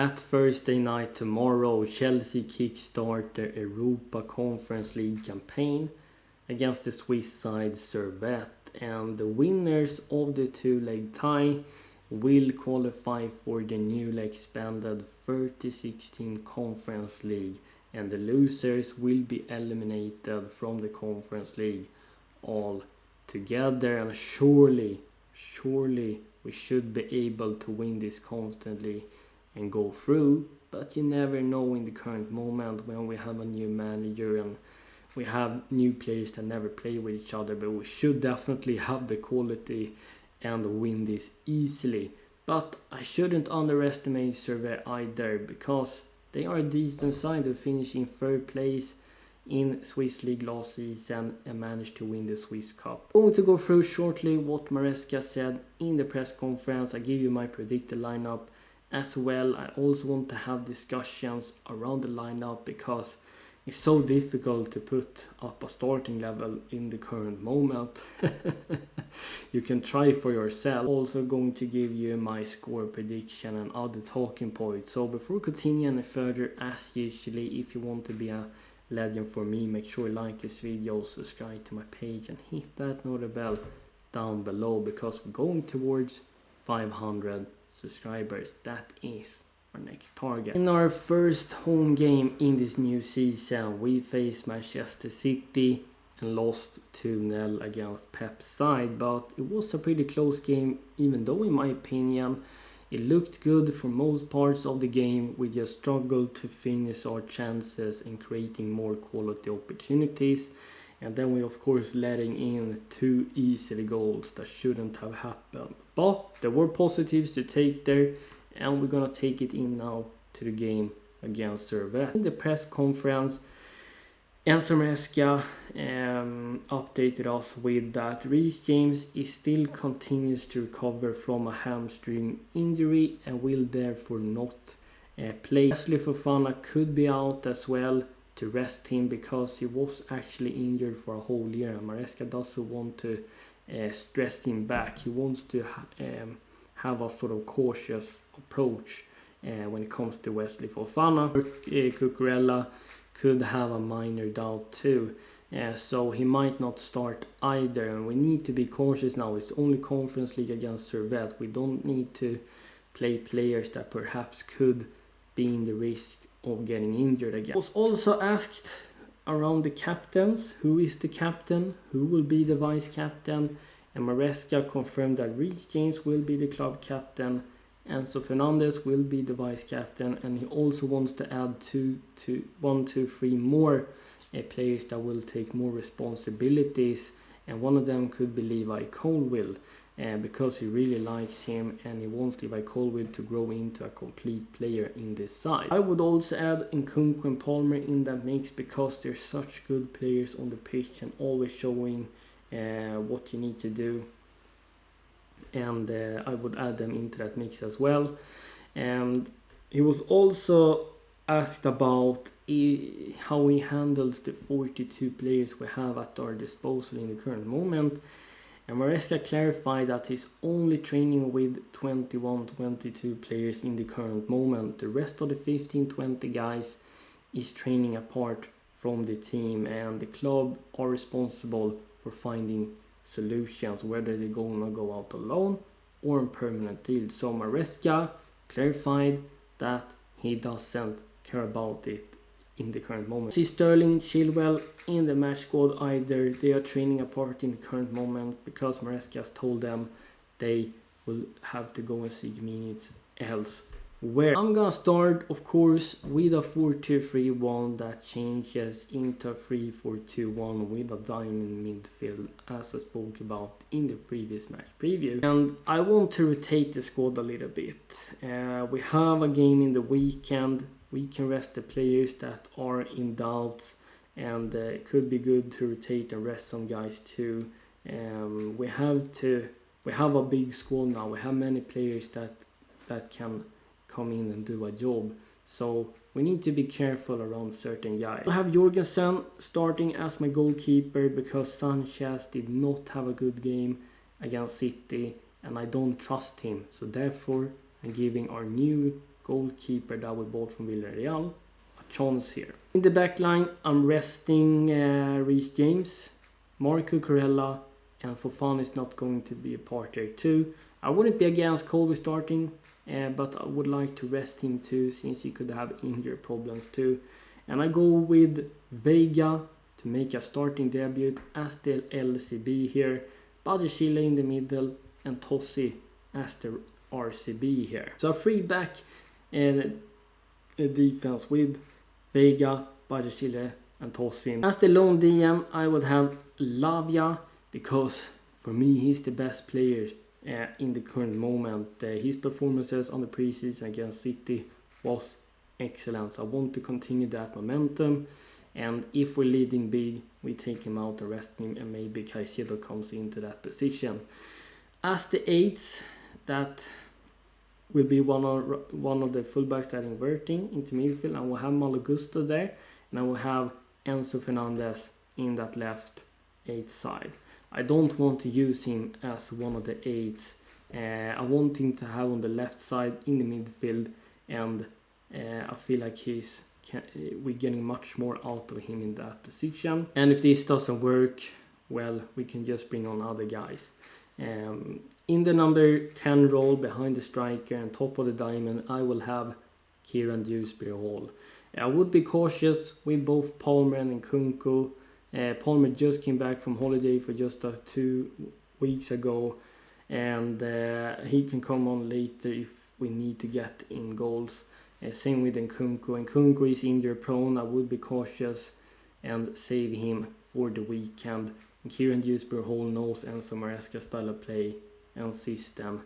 At Thursday night tomorrow, Chelsea kickstart their Europa Conference League campaign against the Swiss side Servette, and the winners of the two-leg tie will qualify for the newly expanded 36-team Conference League, and the losers will be eliminated from the Conference League all together. And surely we should be able to win this confidently and go through, but you never know in the current moment when we have a new manager and we have new players that never play with each other. But we should definitely have the quality and win this easily. But I shouldn't underestimate Servette either, because they are a decent side to finish in third place in Swiss League last season and managed to win the Swiss Cup. I'm going to go through shortly what Maresca said in the press conference. I give you my predicted lineup as well. I also want to have discussions around the lineup because it's so difficult to put up a starting level in the current moment. You can try for yourself. Also going to give you my score prediction and other talking points. So before continuing any further, as usually, if you want to be a legend for me, make sure you like this video, subscribe to my page and hit that notification bell down below, because we're going towards 500 subscribers. That is our next target. In our first home game in this new season, we faced Manchester City and lost 2-0 against Pep's side, but it was a pretty close game, even though in my opinion it looked good for most parts of the game. We just struggled to finish our chances and creating more quality opportunities. And then we of course letting in 2 easy goals that shouldn't have happened. But there were positives to take there, and we're gonna take it in now to the game against Servette. In the press conference, Maresca updated us with that Reece James is still continues to recover from a hamstring injury and will therefore not play. Wesley Fofana could be out as well to rest him, because he was actually injured for a whole year. Maresca doesn't want to stress him back. He wants to have a sort of cautious approach when it comes to Wesley Fofana. Cucurella could have a minor doubt too, so he might not start either, and we need to be cautious now. It's only Conference League against Servette. We don't need to play players that perhaps could be in the risk of getting injured again. I was also asked around the captains, who is the captain, who will be the vice captain, and Maresca confirmed that Reece James will be the club captain, Enzo Fernandez will be the vice captain, and he also wants to add 1, 2, 3 more players that will take more responsibilities, and one of them could be Levi Colwill, because he really likes him and he wants Levi Colwill to grow into a complete player in this side. I would also add Nkunku and Palmer in that mix, because they're such good players on the pitch and always showing what you need to do, and I would add them into that mix as well. And he was also asked about how he handles the 42 players we have at our disposal in the current moment, and Maresca clarified that he's only training with 21-22 players in the current moment. The rest of the 15-20 guys is training apart from the team, and the club are responsible for finding solutions, whether they're gonna go out alone or on permanent deals. So Maresca clarified that he doesn't care about it in the current moment. See Sterling, Chilwell in the match squad either. They are training apart in the current moment, because Maresca has told them they will have to go and seek minutes elsewhere. I'm gonna start of course with a 4-2-3-1 that changes into a 3-4-2-1 with a diamond midfield, as I spoke about in the previous match preview. And I want to rotate the squad a little bit. We have a game in the weekend. We can rest the players that are in doubts, and it could be good to rotate and rest some guys too. We have a big squad now. We have many players that can come in and do a job, so we need to be careful around certain guys. I have Jorgensen starting as my goalkeeper, because Sanchez did not have a good game against City and I don't trust him, so therefore I'm giving our new goalkeeper that we bought from Villarreal a chance here. In the back line, I'm resting Reece James, Marco Corella, and Fofana is not going to be a part there too. I wouldn't be against Colby starting, but I would like to rest him too, since he could have injury problems too. And I go with Veiga to make a starting debut as the LCB here, Badiashile in the middle, and Tossi as the RCB here. So a free back defense with Veiga, Badiashile, and Tossi. As the lone DM, I would have Lavia, because for me he's the best player in the current moment. His performances on the preseason against City was excellent, so I want to continue that momentum. And if we're leading big, we take him out and rest him, and maybe Caicedo comes into that position. As the 8s, that will be one of the fullbacks that inverting into midfield. I will have Malagusto there, and I will have Enzo Fernandez in that left 8 side. I don't want to use him as one of the 8s. I want him to have on the left side in the midfield, and I feel like we're getting much more out of him in that position. And if this doesn't work, well, we can just bring on other guys. In the number 10 role behind the striker and top of the diamond, I will have Kieran Dewsbury Hall. I would be cautious with both Palmer and Nkunku. Palmer just came back from holiday for just 2 weeks ago, and he can come on later if we need to get in goals. Same with Nkunku. Nkunku is injury prone. I would be cautious and save him for the weekend. And Kieran Dewsbury Hall knows Enzo Maresca style of play and system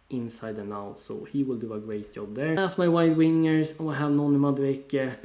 inside and out, so he will do a great job there. As my wide wingers, I will have Noni Madueke,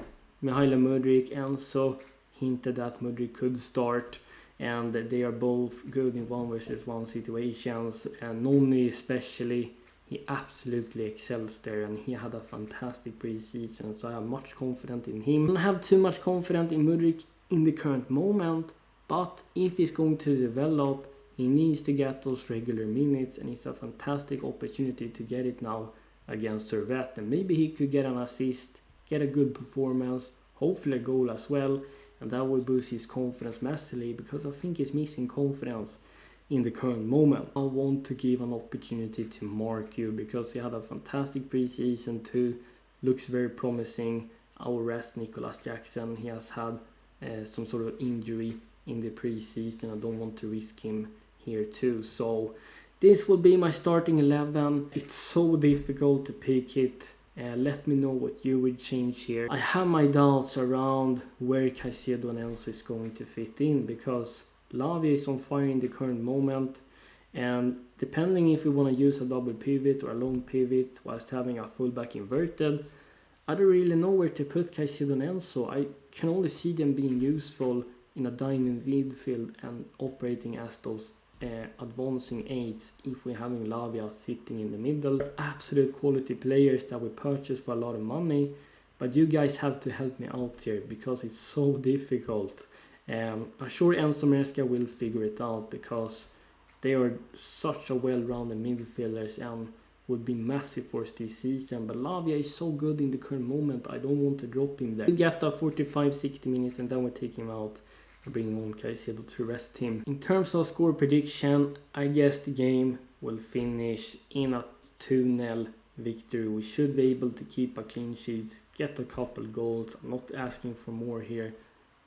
Mihailo Mudryk, Enzo hinted that Mudryk could start, and they are both good in 1-versus-1 situations, and Noni especially, he absolutely excels there, and he had a fantastic preseason, so I have much confidence in him. I don't have too much confidence in Mudryk in the current moment, but if he's going to develop, he needs to get those regular minutes, and it's a fantastic opportunity to get it now against Servette, and maybe he could get an assist, get a good performance, hopefully a goal as well, and that will boost his confidence massively, because I think he's missing confidence in the current moment. I want to give an opportunity to Guiu, because he had a fantastic preseason too, looks very promising. I will rest Nicholas Jackson. He has had some sort of injury in the preseason. I don't want to risk him here too. So this will be my starting 11. It's so difficult to pick it. Let me know what you would change here. I have my doubts around where Caicedo and Enzo is going to fit in, because Lavia is on fire in the current moment, and depending if we want to use a double pivot or a lone pivot whilst having a fullback inverted, I don't really know where to put Caicedo and Enzo. I can only see them being useful in a diamond midfield and operating as those advancing 8s if we're having Lavia sitting in the middle. Absolute quality players that we purchased for a lot of money, but you guys have to help me out here, because it's so difficult. I'm sure Enzo Maresca will figure it out, because they are such a well-rounded midfielders and would be massive for us this season. But Lavia is so good in the current moment, I don't want to drop him there. We get 45-60 minutes, and then we take him out and bring on Caicedo to rest him. In terms of score prediction, I guess the game will finish in a 2-0 victory. We should be able to keep a clean sheet, get a couple goals. I'm not asking for more here.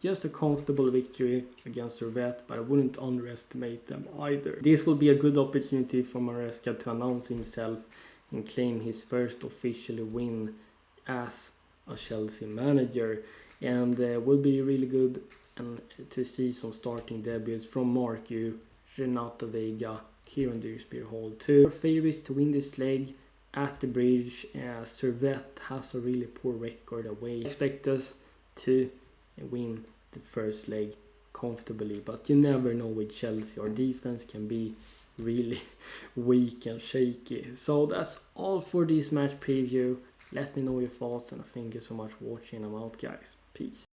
Just a comfortable victory against Servette, but I wouldn't underestimate them either. This will be a good opportunity for Maresca to announce himself and claim his first official win as a Chelsea manager. And will be really good to see some starting debuts from Guiu, Renato Veiga, Kieran Dewsbury Hall too. Our favourites to win this leg at the bridge. Servette has a really poor record away. Expect us to win the first leg comfortably, but you never know with Chelsea. Our defense can be really weak and shaky. So that's all for this match preview. Let me know your thoughts, and thank you so much for watching. I'm out, guys. Peace.